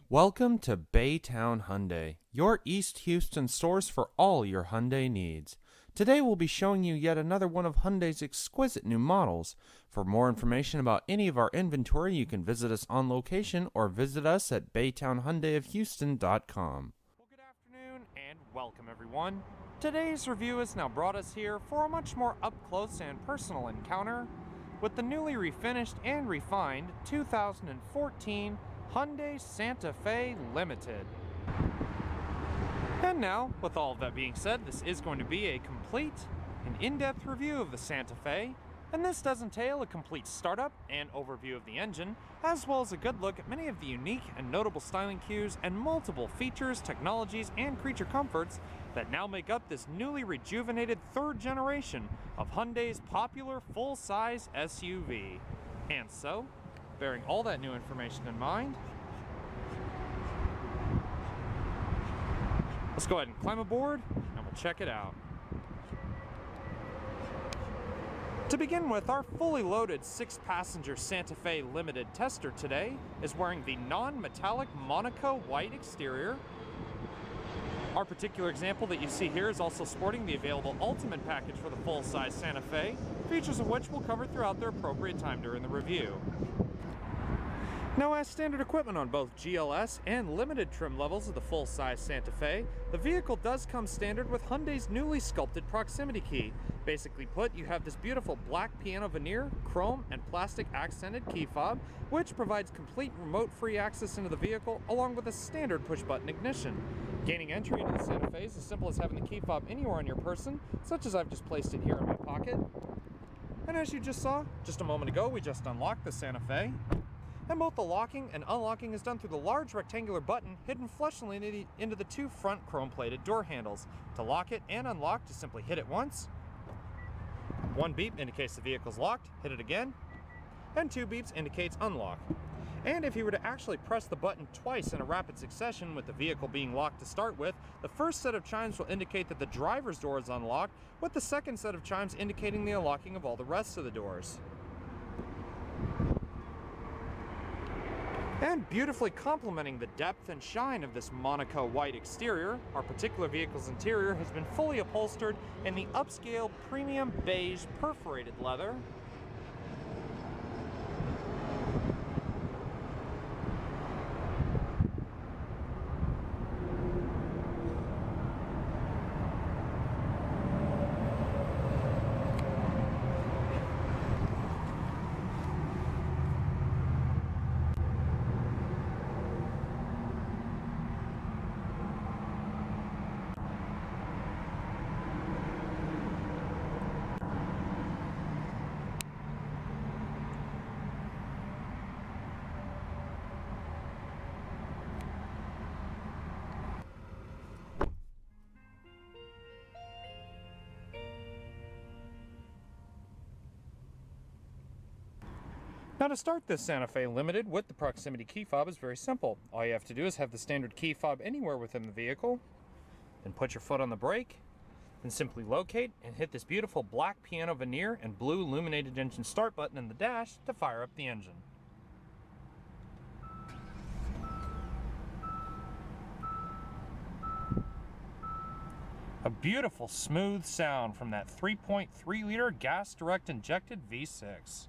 Welcome to Baytown Hyundai, your East Houston source for all your Hyundai needs. Today we'll be showing you yet another one of Hyundai's exquisite new models. For more information about any of our inventory, you can visit us on location or visit us at BaytownHyundaiofHouston.com. Well, good afternoon and welcome everyone. Today's review has now brought us here for a much more up-close and personal encounter with the newly refinished and refined 2014 Hyundai Santa Fe Limited. And now, with all of that being said, this is going to be a complete and in-depth review of the Santa Fe, and this does entail a complete startup and overview of the engine, as well as a good look at many of the unique and notable styling cues and multiple features, technologies, and creature comforts that now make up this newly rejuvenated third generation of Hyundai's popular full-size SUV. And so, bearing all that new information in mind, let's go ahead and climb aboard and we'll check it out. To begin with, our fully loaded 6-passenger Santa Fe Limited tester today is wearing the non-metallic Monaco White exterior. Our particular example that you see here is also sporting the available Ultimate package for the full-size Santa Fe, features of which we'll cover throughout their appropriate time during the review. Now, as standard equipment on both GLS and limited trim levels of the full-size Santa Fe, the vehicle does come standard with Hyundai's newly sculpted proximity key. Basically put, you have this beautiful black piano veneer, chrome, and plastic accented key fob, which provides complete remote-free access into the vehicle along with a standard push-button ignition. Gaining entry into the Santa Fe is as simple as having the key fob anywhere on your person, such as I've just placed it here in my pocket. And as you just saw, just a moment ago, we just unlocked the Santa Fe. And both the locking and unlocking is done through the large rectangular button hidden flushly into the two front chrome-plated door handles. To lock it and unlock, just simply hit it once. One beep indicates the vehicle's locked, hit it again, and 2 beeps indicates unlock. And if you were to actually press the button twice in a rapid succession with the vehicle being locked to start with, the first set of chimes will indicate that the driver's door is unlocked, with the second set of chimes indicating the unlocking of all the rest of the doors. And beautifully complementing the depth and shine of this Monaco White exterior, our particular vehicle's interior has been fully upholstered in the upscale premium beige perforated leather. Now, to start this Santa Fe Limited with the proximity key fob is very simple. All you have to do is have the standard key fob anywhere within the vehicle, then put your foot on the brake, then simply locate and hit this beautiful black piano veneer and blue illuminated engine start button in the dash to fire up the engine. A beautiful smooth sound from that 3.3-liter gas direct injected V6.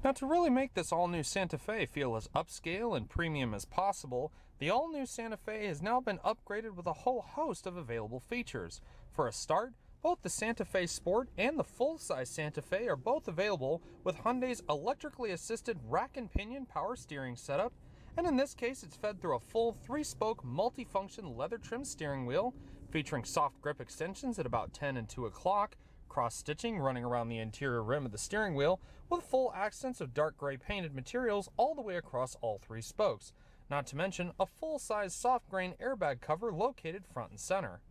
Now, to really make this all-new Santa Fe feel as upscale and premium as possible, the all-new Santa Fe has now been upgraded with a whole host of available features. For a start, both the Santa Fe Sport and the full-size Santa Fe are both available with Hyundai's electrically assisted rack and pinion power steering setup, and in this case it's fed through a full 3-spoke multi-function leather trimmed steering wheel featuring soft grip extensions at about 10 and 2 o'clock, cross-stitching running around the interior rim of the steering wheel with full accents of dark gray painted materials all the way across all 3 spokes, not to mention a full-size soft grain airbag cover located front and center.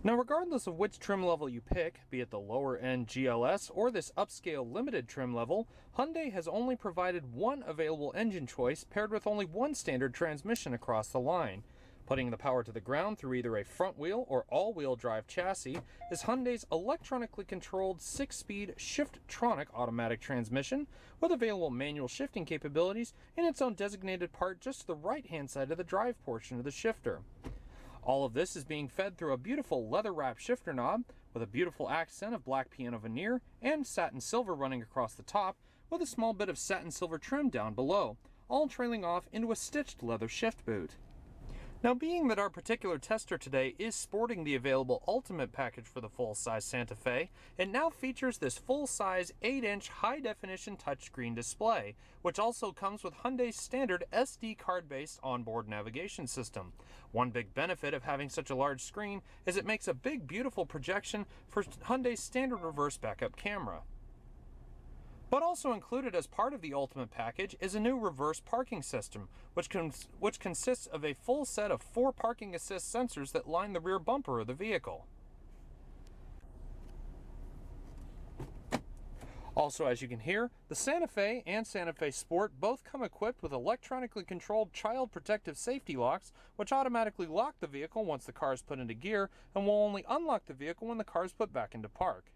Now, regardless of which trim level you pick, be it the lower end GLS or this upscale limited trim level, Hyundai has only provided one available engine choice paired with only one standard transmission across the line. Putting the power to the ground through either a front-wheel or all-wheel drive chassis is Hyundai's electronically controlled 6-speed Shift-tronic automatic transmission with available manual shifting capabilities and its own designated part just to the right-hand side of the drive portion of the shifter. All of this is being fed through a beautiful leather-wrapped shifter knob with a beautiful accent of black piano veneer and satin silver running across the top with a small bit of satin silver trim down below, all trailing off into a stitched leather shift boot. Now, being that our particular tester today is sporting the available Ultimate package for the full-size Santa Fe, it now features this full-size 8-inch high-definition touchscreen display, which also comes with Hyundai's standard SD card-based onboard navigation system. One big benefit of having such a large screen is it makes a big, beautiful projection for Hyundai's standard reverse backup camera. But also included as part of the Ultimate package is a new reverse parking system, which consists of a full set of 4 parking assist sensors that line the rear bumper of the vehicle. Also, as you can hear, the Santa Fe and Santa Fe Sport both come equipped with electronically controlled child protective safety locks, which automatically lock the vehicle once the car is put into gear and will only unlock the vehicle when the car is put back into park.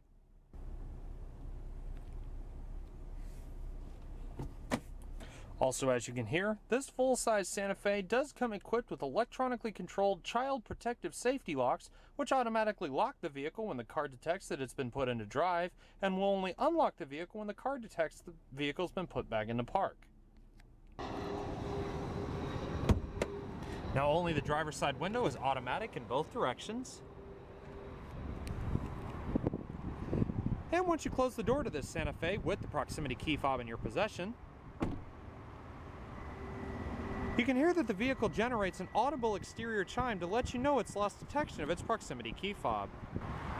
Also, as you can hear, this full-size Santa Fe does come equipped with electronically controlled child protective safety locks, which automatically lock the vehicle when the car detects that it's been put into drive, and will only unlock the vehicle when the car detects the vehicle's been put back into park. Now, only the driver's side window is automatic in both directions. And once you close the door to this Santa Fe with the proximity key fob in your possession, you can hear that the vehicle generates an audible exterior chime to let you know it's lost detection of its proximity key fob.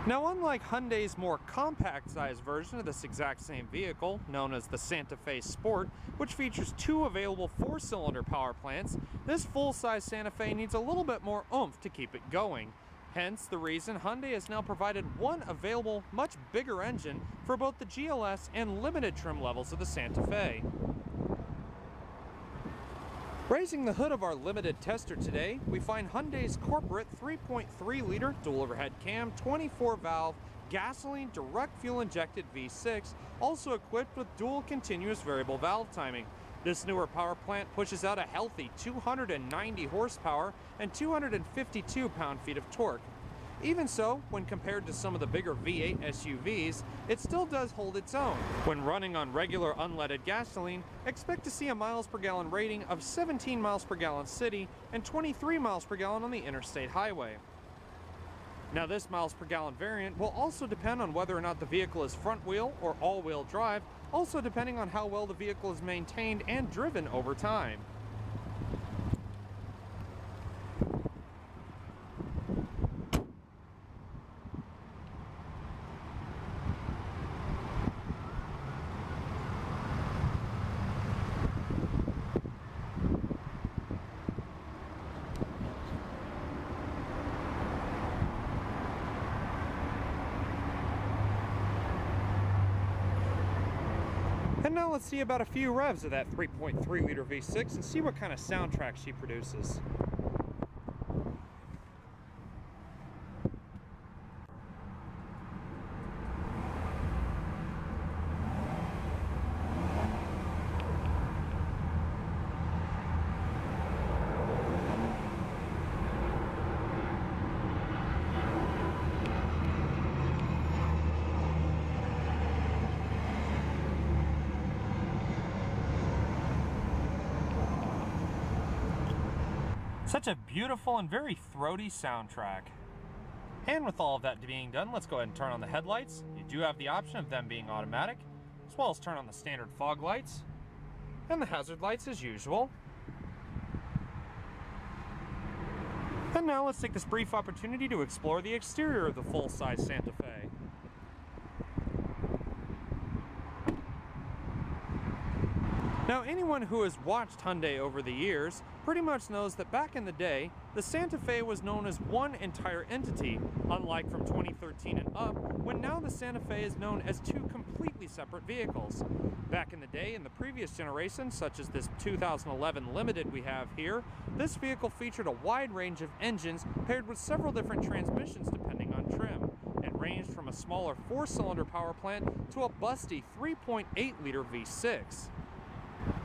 Now, unlike Hyundai's more compact-sized version of this exact same vehicle, known as the Santa Fe Sport, which features 2 available 4-cylinder power plants, this full-size Santa Fe needs a little bit more oomph to keep it going. Hence the reason Hyundai has now provided one available, much bigger engine for both the GLS and limited trim levels of the Santa Fe. Raising the hood of our limited tester today, we find Hyundai's corporate 3.3-liter dual overhead cam 24-valve gasoline direct fuel injected V6, also equipped with dual continuous variable valve timing. This newer power plant pushes out a healthy 290 horsepower and 252 pound-feet of torque. Even so, when compared to some of the bigger V8 SUVs, it still does hold its own. When running on regular unleaded gasoline, expect to see a miles per gallon rating of 17 miles per gallon city and 23 miles per gallon on the interstate highway. Now, this miles per gallon variant will also depend on whether or not the vehicle is front wheel or all-wheel drive, also depending on how well the vehicle is maintained and driven over time. And now let's see about a few revs of that 3.3-liter V6 and see what kind of soundtrack she produces. Such a beautiful and very throaty soundtrack. And with all of that being done, let's go ahead and turn on the headlights. You do have the option of them being automatic, as well as turn on the standard fog lights and the hazard lights as usual. And now let's take this brief opportunity to explore the exterior of the full-size Santa Fe. Now, anyone who has watched Hyundai over the years pretty much knows that back in the day, the Santa Fe was known as one entire entity, unlike from 2013 and up, when now the Santa Fe is known as 2 completely completely separate vehicles. Back in the day, in the previous generation, such as this 2011 Limited we have here, this vehicle featured a wide range of engines paired with several different transmissions depending on trim. It ranged from a smaller 4-cylinder power plant to a busty 3.8-liter V6.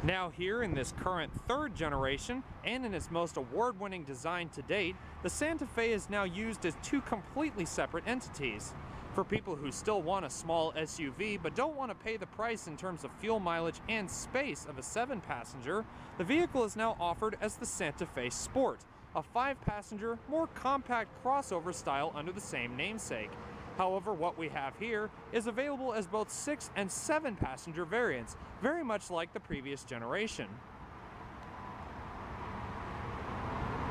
Now here in this current third generation, and in its most award-winning design to date, the Santa Fe is now used as two completely separate entities. For people who still want a small SUV but don't want to pay the price in terms of fuel mileage and space of a 7-passenger, the vehicle is now offered as the Santa Fe Sport, a 5-passenger, more compact crossover style under the same namesake. However, what we have here is available as both 6 and 7-passenger variants, very much like the previous generation.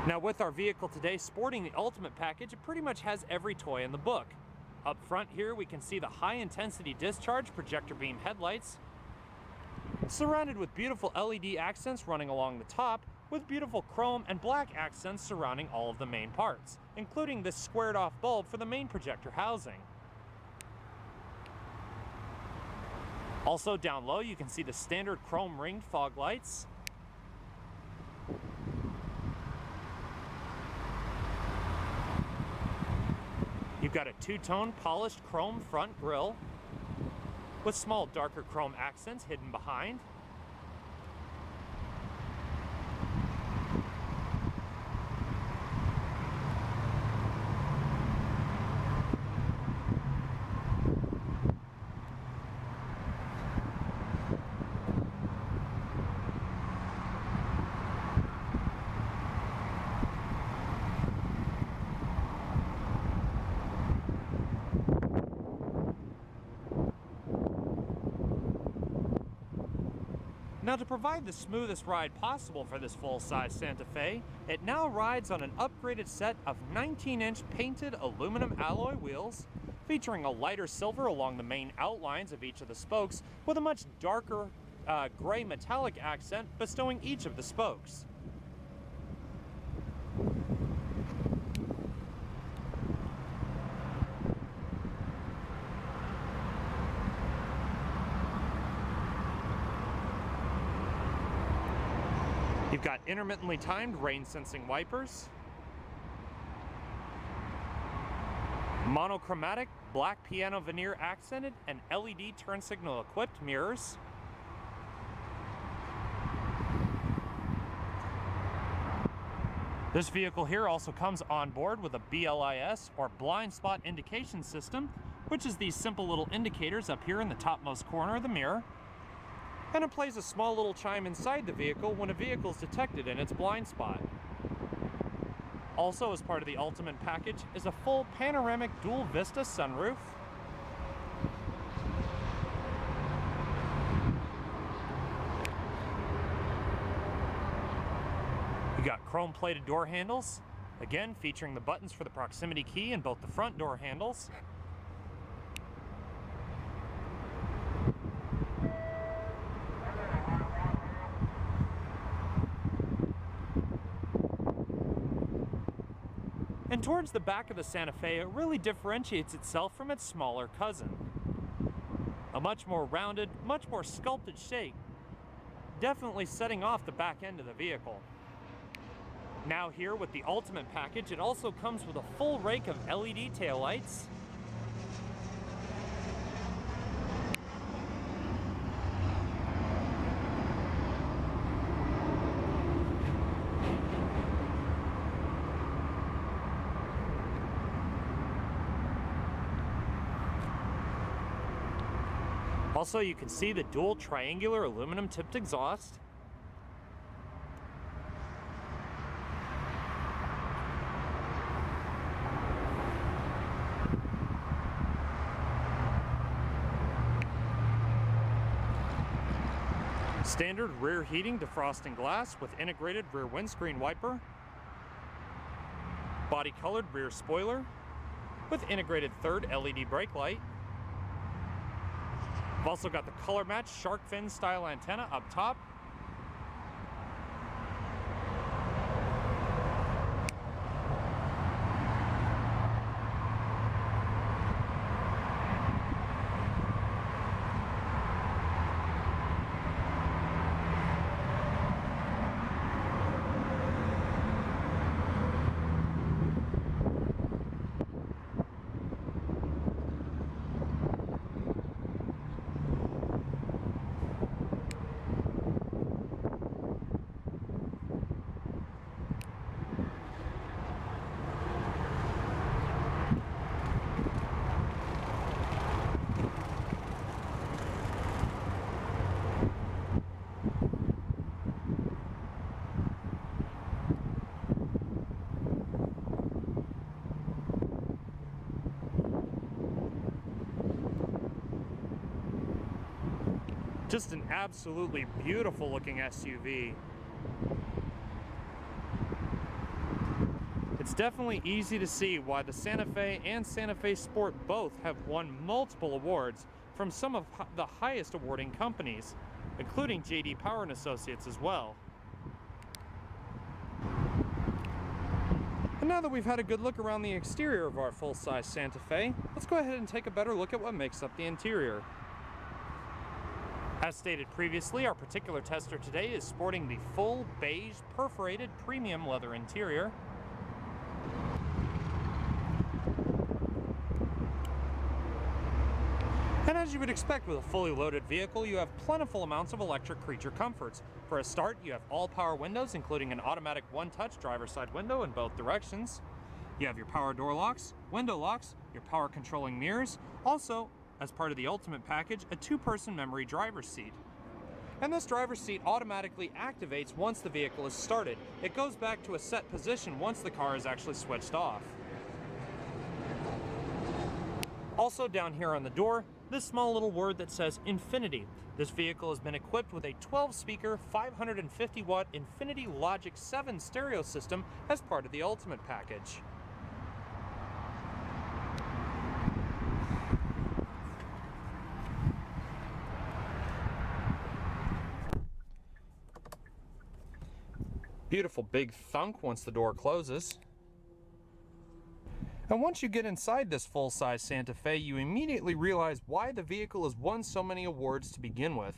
Now with our vehicle today sporting the Ultimate package, it pretty much has every toy in the book. Up front here we can see the high-intensity discharge projector beam headlights, surrounded with beautiful LED accents running along the top, with beautiful chrome and black accents surrounding all of the main parts, including this squared-off bulb for the main projector housing. Also down low you can see the standard chrome-ringed fog lights. You've got a 2-tone polished chrome front grille with small darker chrome accents hidden behind. Now to provide the smoothest ride possible for this full-size Santa Fe, it now rides on an upgraded set of 19-inch painted aluminum alloy wheels, featuring a lighter silver along the main outlines of each of the spokes, with a much darker gray metallic accent bestowing each of the spokes. You've got intermittently timed rain-sensing wipers, monochromatic black piano veneer accented and LED turn signal equipped mirrors, this vehicle here also comes on board with a BLIS or blind spot indication system, which is these simple little indicators up here in the topmost corner of the mirror. And it plays a small little chime inside the vehicle when a vehicle is detected in its blind spot. Also, as part of the Ultimate package, is a full panoramic dual Vista sunroof, you got chrome-plated door handles, again featuring the buttons for the proximity key in both the front door handles. And towards the back of the Santa Fe, it really differentiates itself from its smaller cousin. A much more rounded, much more sculpted shape, definitely setting off the back end of the vehicle. Now here with the Ultimate package, it also comes with a full rake of LED taillights, also, you can see the dual triangular aluminum tipped exhaust. Standard rear heating defrosting glass with integrated rear windscreen wiper. Body colored rear spoiler with integrated third LED brake light. We've also got the color match shark fin style antenna up top. Just an absolutely beautiful looking SUV. It's definitely easy to see why the Santa Fe and Santa Fe Sport both have won multiple awards from some of the highest awarding companies, including J.D. Power and Associates as well. And now that we've had a good look around the exterior of our full-size Santa Fe, let's go ahead and take a better look at what makes up the interior. As stated previously, our particular tester today is sporting the full beige perforated premium leather interior. And as you would expect with a fully loaded vehicle, you have plentiful amounts of electric creature comforts. For a start, you have all power windows, including an automatic one-touch driver's side window in both directions. You have your power door locks, window locks, your power controlling mirrors. Also, as part of the Ultimate package, a two-person memory driver's seat. And this driver's seat automatically activates once the vehicle is started. It goes back to a set position once the car is actually switched off. Also down here on the door, this small little word that says Infinity. This vehicle has been equipped with a 12-speaker, 550-watt Infinity Logic 7 stereo system as part of the Ultimate package. Beautiful big thunk once the door closes. And once you get inside this full-size Santa Fe, you immediately realize why the vehicle has won so many awards to begin with.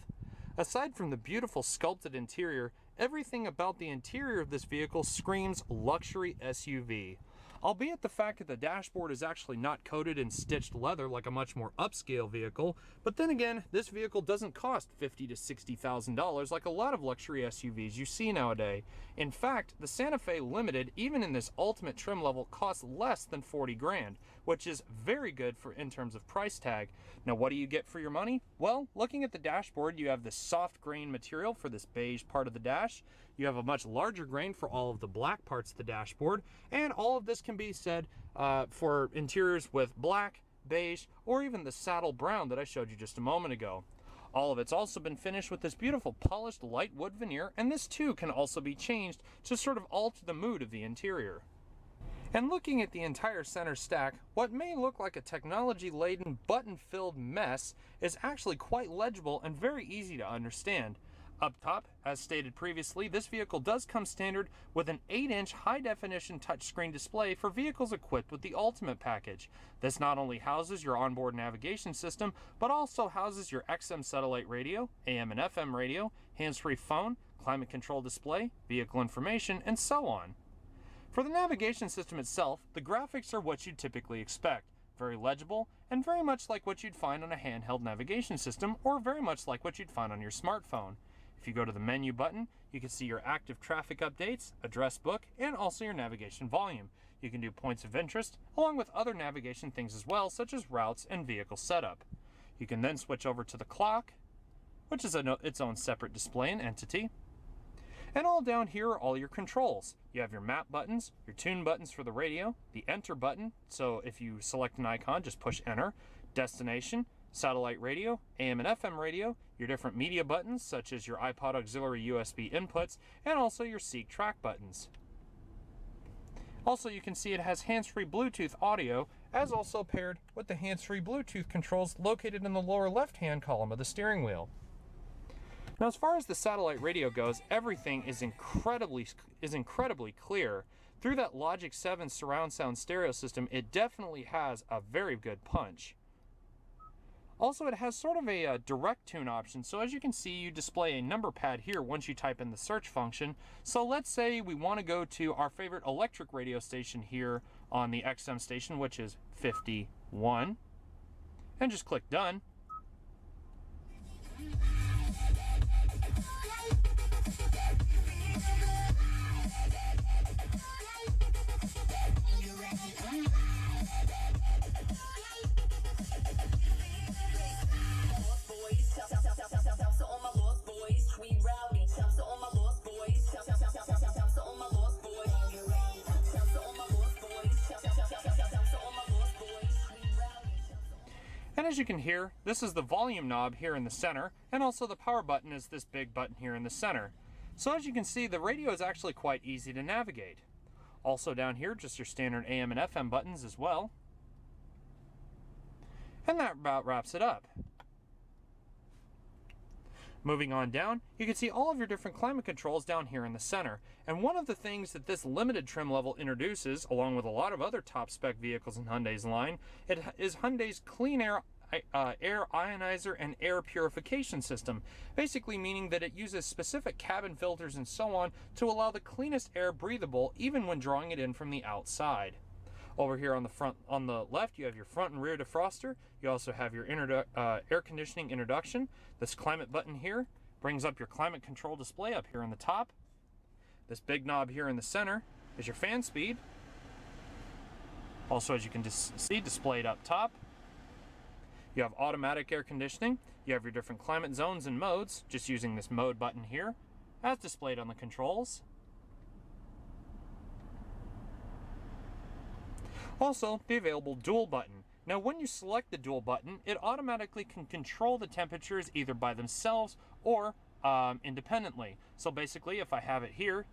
Aside from the beautiful sculpted interior, everything about the interior of this vehicle screams luxury SUV. Albeit the fact that the dashboard is actually not coated in stitched leather like a much more upscale vehicle, but then again, this vehicle doesn't cost $50,000 to $60,000 like a lot of luxury SUVs you see nowadays. In fact, the Santa Fe Limited, even in this Ultimate trim level, costs less than 40 grand, which is very good for in terms of price tag. Now, what do you get for your money? Well, looking at the dashboard, you have this soft grain material for this beige part of the dash. You have a much larger grain for all of the black parts of the dashboard, and all of this can be said for interiors with black, beige, or even the saddle brown that I showed you just a moment ago. All of it's also been finished with this beautiful polished light wood veneer, and this too can also be changed to sort of alter the mood of the interior. And looking at the entire center stack, what may look like a technology-laden, button-filled mess is actually quite legible and very easy to understand. Up top, as stated previously, this vehicle does come standard with an 8-inch high-definition touchscreen display for vehicles equipped with the Ultimate package. This not only houses your onboard navigation system, but also houses your XM satellite radio, AM and FM radio, hands-free phone, climate control display, vehicle information, and so on. For the navigation system itself, the graphics are what you'd typically expect. Very legible, and very much like what you'd find on a handheld navigation system, or very much like what you'd find on your smartphone. If you go to the menu button, you can see your active traffic updates, address book, and also your navigation volume. You can do points of interest, along with other navigation things as well, such as routes and vehicle setup. You can then switch over to the clock, which is its own separate display and entity. And all down here are all your controls. You have your map buttons, your tune buttons for the radio, the enter button, so if you select an icon, just push enter, destination, satellite radio, AM and FM radio, your different media buttons such as your iPod auxiliary USB inputs, and also your Seek track buttons. Also, you can see it has hands-free Bluetooth audio, as also paired with the hands-free Bluetooth controls located in the lower left-hand column of the steering wheel. Now, as far as the satellite radio goes, everything is incredibly clear. Through that Logic 7 surround sound stereo system, it definitely has a very good punch. Also, it has sort of a direct tune option, so as you can see, you display a number pad here once you type in the search function. So let's say we want to go to our favorite electric radio station here on the XM station, which is 51, and just click done. And as you can hear, this is the volume knob here in the center, and also the power button is this big button here in the center. So as you can see, the radio is actually quite easy to navigate. Also down here, just your standard AM and FM buttons as well. And that about wraps it up. Moving on down, you can see all of your different climate controls down here in the center. And one of the things that this limited trim level introduces, along with a lot of other top spec vehicles in Hyundai's line, it is Hyundai's clean air ionizer and air purification system, basically meaning that it uses specific cabin filters and so on to allow the cleanest air breathable even when drawing it in from the outside. Over here on the front, on the left, you have your front and rear defroster. You also have your air conditioning introduction. This climate button here brings up your climate control display up here on the top. This big knob here in the center is your fan speed. Also, as you can see, displayed up top. You have automatic air conditioning. You have your different climate zones and modes, just using this mode button here, as displayed on the controls. Also, the available dual button. Now, when you select the dual button, it automatically can control the temperatures either by themselves or independently. So basically, if I have it here,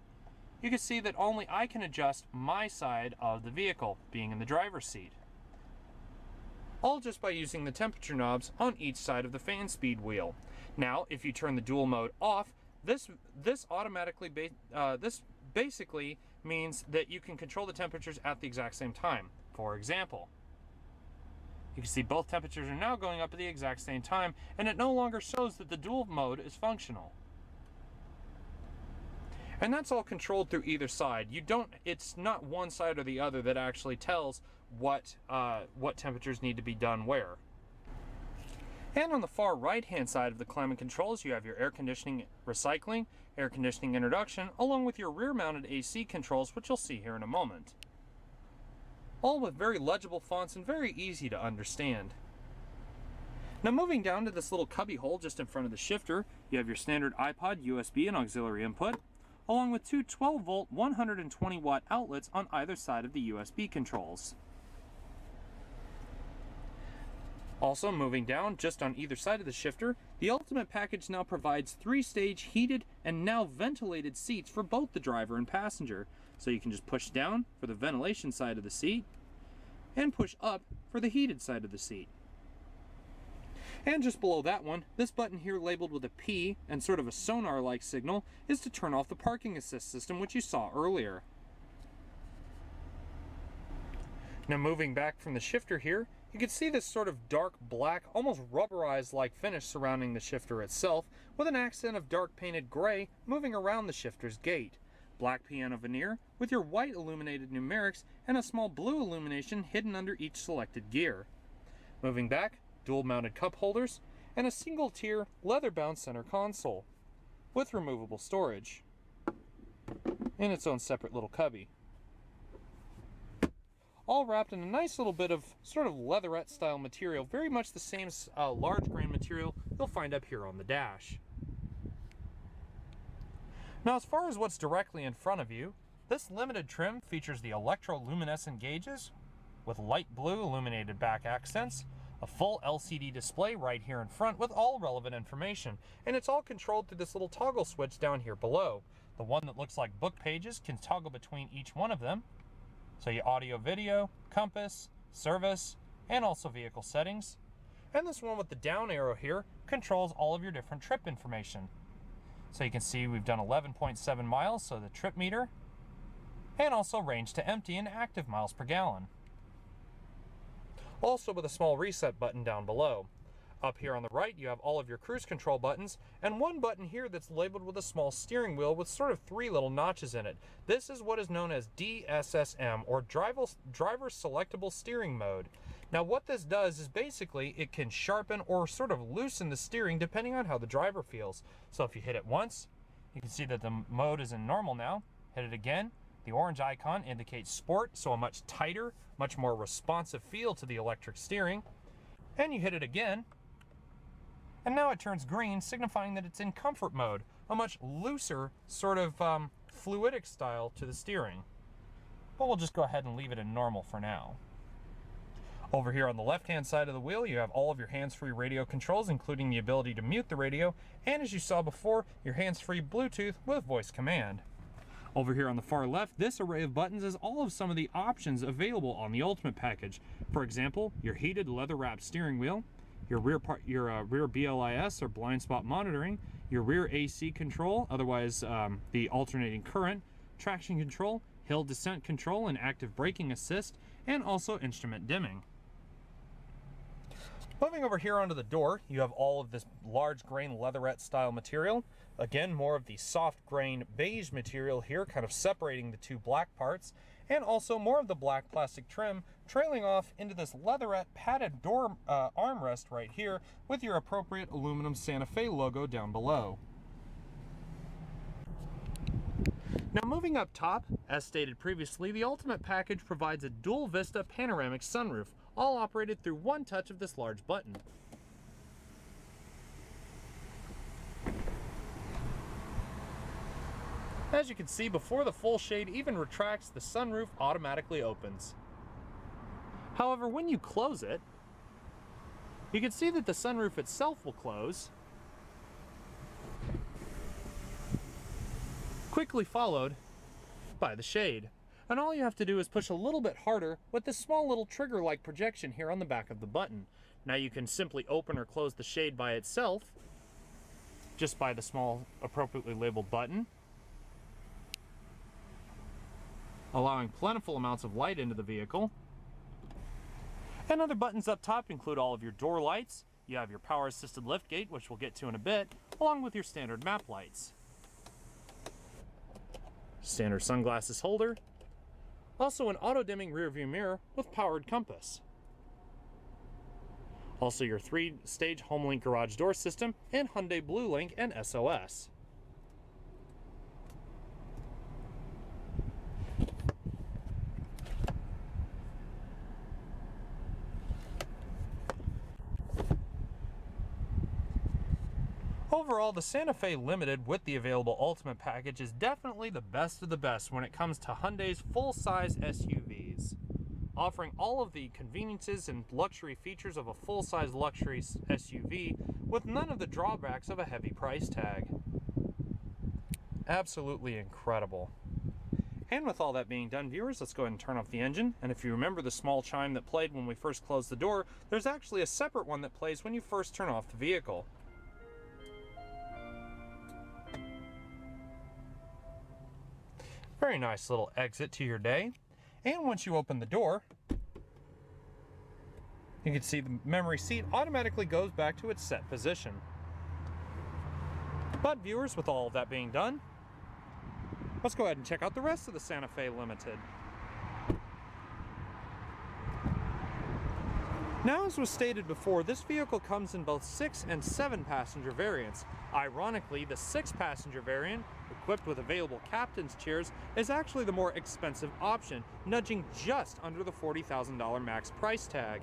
you can see that only I can adjust my side of the vehicle, being in the driver's seat. All just by using the temperature knobs on each side of the fan speed wheel. Now, if you turn the dual mode off, this basically means that you can control the temperatures at the exact same time. For example, you can see both temperatures are now going up at the exact same time, and it no longer shows that the dual mode is functional. And that's all controlled through either side. It's not one side or the other that actually tells what temperatures need to be done where. And on the far right-hand side of the climate controls, you have your air conditioning recycling, air conditioning introduction, along with your rear-mounted AC controls, which you'll see here in a moment. All with very legible fonts and very easy to understand. Now, moving down to this little cubby hole just in front of the shifter, you have your standard iPod, USB, and auxiliary input, along with two 12-volt, 120-watt outlets on either side of the USB controls. Also, moving down just on either side of the shifter, the Ultimate package now provides 3-stage heated and now ventilated seats for both the driver and passenger. So you can just push down for the ventilation side of the seat and push up for the heated side of the seat. And just below that one, this button here labeled with a P and sort of a sonar-like signal is to turn off the parking assist system, which you saw earlier. Now, moving back from the shifter here, you can see this sort of dark black, almost rubberized-like finish surrounding the shifter itself, with an accent of dark painted gray moving around the shifter's gate. Black piano veneer with your white illuminated numerics and a small blue illumination hidden under each selected gear. Moving back, dual-mounted cup holders, and a single-tier, leather-bound center console with removable storage in its own separate little cubby. All wrapped in a nice little bit of sort of leatherette style material, very much the same large grain material you'll find up here on the dash. Now, as far as what's directly in front of you, this limited trim features the electroluminescent gauges with light blue illuminated back accents, a full LCD display right here in front with all relevant information, and it's all controlled through this little toggle switch down here below. The one that looks like book pages can toggle between each one of them. So your audio, video, compass, service, and also vehicle settings. And this one with the down arrow here controls all of your different trip information. So you can see we've done 11.7 miles, so the trip meter, and also range to empty and active miles per gallon. Also with a small reset button down below. Up here on the right, you have all of your cruise control buttons, and one button here that's labeled with a small steering wheel with sort of 3 little notches in it. This is what is known as Dssm, or Driver Selectable Steering Mode. Now, what this does is basically it can sharpen or sort of loosen the steering depending on how the driver feels. So if you hit it once, you can see that the mode is in normal now. Hit it again. The orange icon indicates sport, so a much tighter, much more responsive feel to the electric steering. And you hit it again, and now it turns green, signifying that it's in comfort mode, a much looser sort of fluidic style to the steering. But we'll just go ahead and leave it in normal for now. Over here on the left-hand side of the wheel, you have all of your hands-free radio controls, including the ability to mute the radio, and as you saw before, your hands-free Bluetooth with voice command. Over here on the far left, this array of buttons is all of some of the options available on the Ultimate package. For example, your heated leather-wrapped steering wheel, your rear BLIS or blind spot monitoring, your rear AC control, otherwise the alternating current, traction control, hill descent control, and active braking assist, and also instrument dimming. Moving over here onto the door, you have all of this large grain leatherette style material. Again, more of the soft grain beige material here, kind of separating the two black parts, and also more of the black plastic trim trailing off into this leatherette padded door armrest right here with your appropriate aluminum Santa Fe logo down below. Now moving up top, as stated previously, the Ultimate package provides a dual Vista Panoramic sunroof, all operated through one touch of this large button. As you can see, before the full shade even retracts, the sunroof automatically opens. However, when you close it, you can see that the sunroof itself will close, quickly followed by the shade. And all you have to do is push a little bit harder with this small little trigger-like projection here on the back of the button. Now you can simply open or close the shade by itself, just by the small appropriately labeled button, allowing plentiful amounts of light into the vehicle. And other buttons up top include all of your door lights. You have your power assisted liftgate, which we'll get to in a bit, along with your standard map lights. Standard sunglasses holder. Also an auto-dimming rear view mirror with powered compass. Also your 3-stage HomeLink garage door system and Hyundai BlueLink and SOS. Overall, the Santa Fe Limited with the available Ultimate package is definitely the best of the best when it comes to Hyundai's full-size SUVs, offering all of the conveniences and luxury features of a full-size luxury SUV with none of the drawbacks of a heavy price tag. Absolutely incredible. And with all that being done, viewers, let's go ahead and turn off the engine. And if you remember the small chime that played when we first closed the door, there's actually a separate one that plays when you first turn off the vehicle. Very nice little exit to your day. And once you open the door, you can see the memory seat automatically goes back to its set position. But viewers, with all of that being done, let's go ahead and check out the rest of the Santa Fe Limited. Now, as was stated before, this vehicle comes in both 6 and 7 passenger variants. Ironically, the 6 passenger variant, equipped with available captain's chairs, is actually the more expensive option, nudging just under the $40,000 max price tag.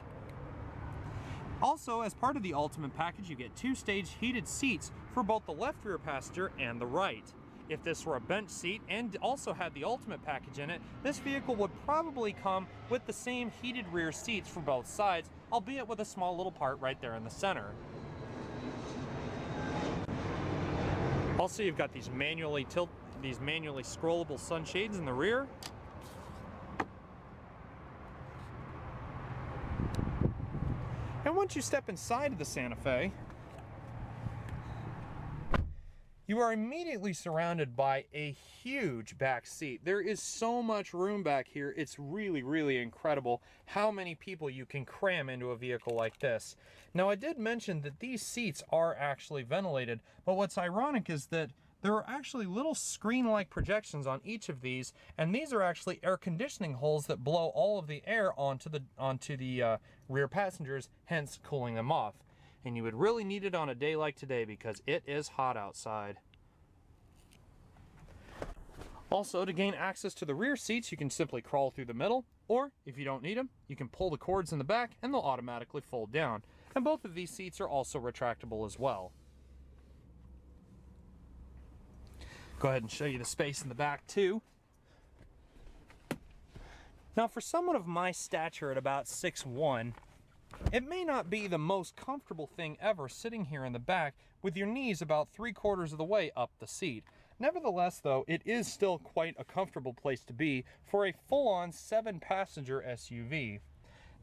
Also, as part of the Ultimate package, you get 2-stage heated seats for both the left rear passenger and the right. If this were a bench seat and also had the Ultimate package in it, this vehicle would probably come with the same heated rear seats for both sides, albeit with a small little part right there in the center. Also, you've got these manually scrollable sunshades in the rear. And once you step inside of the Santa Fe, you are immediately surrounded by a huge back seat. There is so much room back here. It's really, really incredible how many people you can cram into a vehicle like this. Now, I did mention that these seats are actually ventilated, but what's ironic is that there are actually little screen-like projections on each of these, and these are actually air conditioning holes that blow all of the air onto the rear passengers, hence cooling them off. And you would really need it on a day like today because it is hot outside. Also, to gain access to the rear seats, you can simply crawl through the middle, or if you don't need them, you can pull the cords in the back and they'll automatically fold down. And both of these seats are also retractable as well. Go ahead and show you the space in the back too. Now for someone of my stature at about 6'1", it may not be the most comfortable thing ever sitting here in the back with your knees about 3/4 of the way up the seat. Nevertheless though, it is still quite a comfortable place to be for a full-on 7-passenger SUV.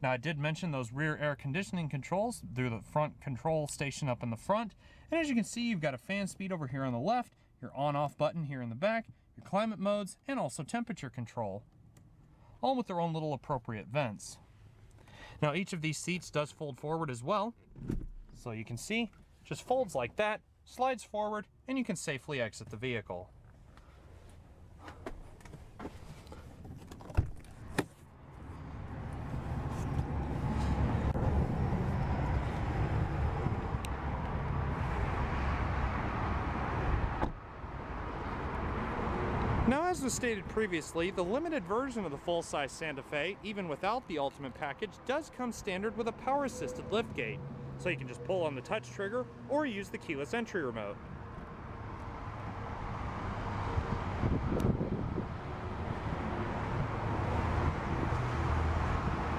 Now I did mention those rear air conditioning controls through the front control station up in the front, and as you can see, you've got a fan speed over here on the left, your on-off button here in the back, your climate modes, and also temperature control, all with their own little appropriate vents. Now each of these seats does fold forward as well, so you can see, just folds like that, slides forward, and you can safely exit the vehicle. Now, as was stated previously, the limited version of the full-size Santa Fe, even without the Ultimate package, does come standard with a power-assisted liftgate, so you can just pull on the touch trigger or use the keyless entry remote.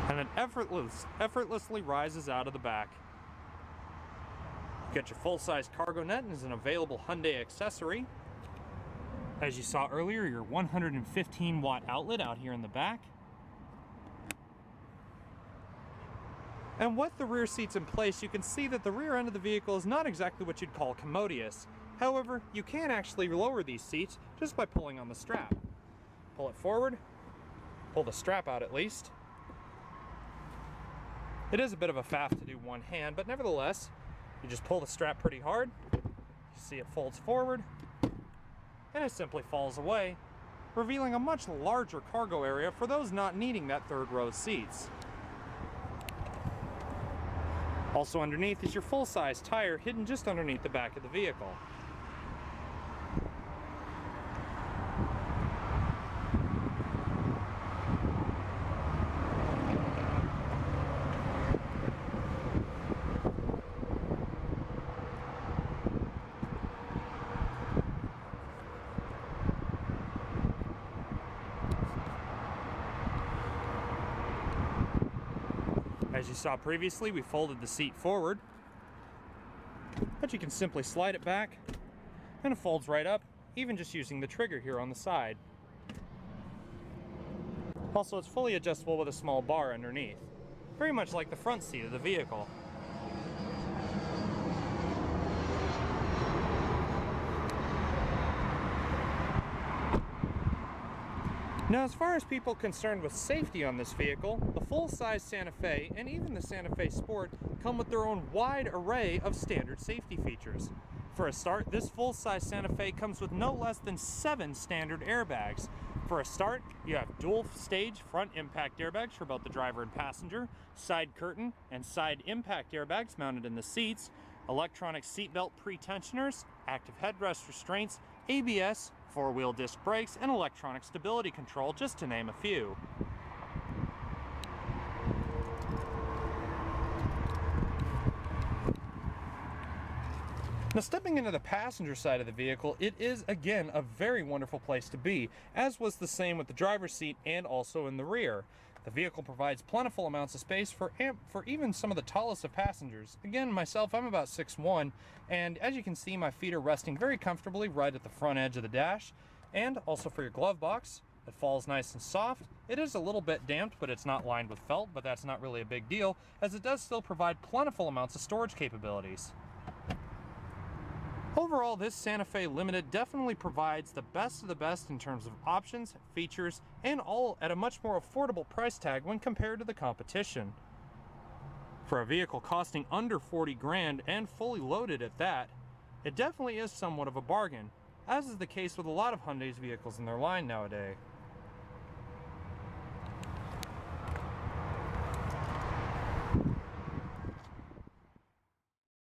And it effortlessly rises out of the back. You get your full-size cargo net as an available Hyundai accessory. As you saw earlier, your 115-watt outlet out here in the back. And with the rear seats in place, you can see that the rear end of the vehicle is not exactly what you'd call commodious. However, you can actually lower these seats just by pulling on the strap. Pull it forward, pull the strap out at least. It is a bit of a faff to do one hand, but nevertheless, you just pull the strap pretty hard. You see it folds forward, and it simply falls away, revealing a much larger cargo area for those not needing that third row seats. Also underneath is your full-size tire hidden just underneath the back of the vehicle. As you saw previously, we folded the seat forward, but you can simply slide it back and it folds right up, even just using the trigger here on the side. Also, it's fully adjustable with a small bar underneath, very much like the front seat of the vehicle. Now, as far as people concerned with safety on this vehicle, the full-size Santa Fe and even the Santa Fe Sport come with their own wide array of standard safety features. For a start, this full-size Santa Fe comes with no less than 7 standard airbags. For a start, you have dual-stage front impact airbags for both the driver and passenger, side curtain and side impact airbags mounted in the seats, electronic seatbelt pre-tensioners, active headrest restraints, ABS, 4-wheel disc brakes, and electronic stability control, just to name a few. Now, stepping into the passenger side of the vehicle, it is again a very wonderful place to be, as was the same with the driver's seat and also in the rear. The vehicle provides plentiful amounts of space for even some of the tallest of passengers. Again, myself, I'm about 6'1", and as you can see, my feet are resting very comfortably right at the front edge of the dash. And also for your glove box, it falls nice and soft. It is a little bit damped, but it's not lined with felt, but that's not really a big deal, as it does still provide plentiful amounts of storage capabilities. Overall, this Santa Fe Limited definitely provides the best of the best in terms of options, features, and all at a much more affordable price tag when compared to the competition. For a vehicle costing under 40 grand and fully loaded at that, it definitely is somewhat of a bargain, as is the case with a lot of Hyundai's vehicles in their line nowadays.